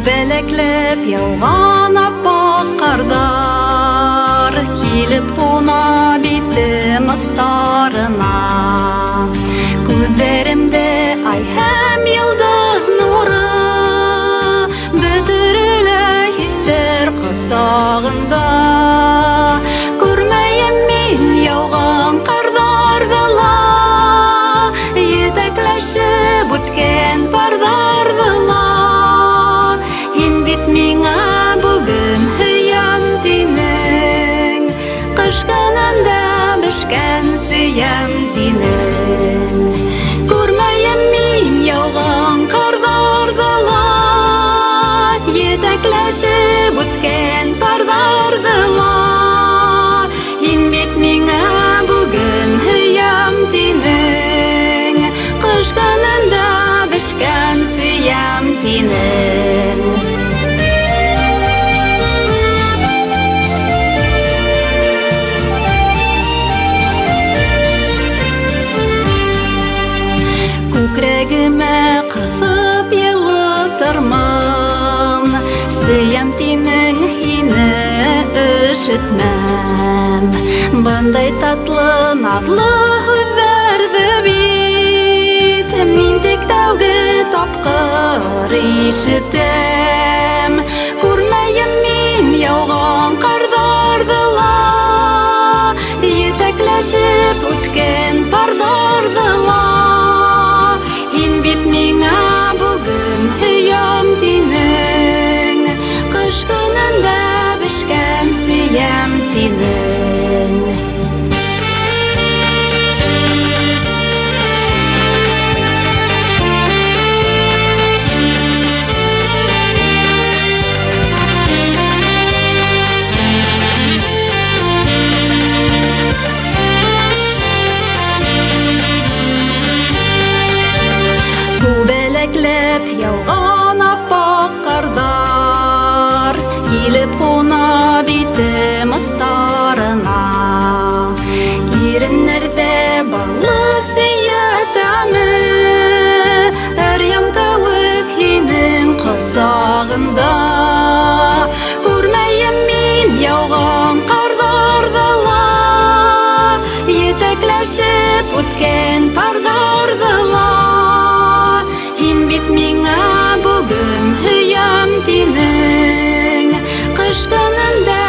Күбәләкләп яуган аппак кардар килеп куна битем астарына. Күзләремдә ай һәм йолдыз нуры, бөтерелә хистәр кысагында. Күрмәем мин яуган кардарны ла, етәкләшеп үткән пардарны ла. Миңа бүген һөям динең, кыш көнендә бешкән сөям динең. Күрмәем мин яуган кардарны ла, етәкләшеп үткән пардарны ла. Һин бит миңа бүген һөям динең, кыш көнендә бешкән сөям динең. Күкрәгемә кысып елатырмын, сөям тинең һине өшетмәм. Бындай татлы, наҙлы һүҙҙәрҙе бит мин тик тәүге тапҡыр ишетәм. Күрмәйем мин яуған ҡарҙарҙы ла, етәкләшеп үткән парҙарҙы ла. Һин бит миңә бүген һөям тинең, ҡыш көнөндә бешкән сөям тинең. Күбәләкләп яуган аппак кардар килеп куна битем астарына. Иреннәрҙә баллы сөйәтәме, әрйәм кеүек һинең ҡосағында. Күрмәйем мин яуган ҡарҙарҙы ла, етәкләшеп үткән парҙарҙы ла. Миңа бүген һөям тинең, ҡыш көнөндә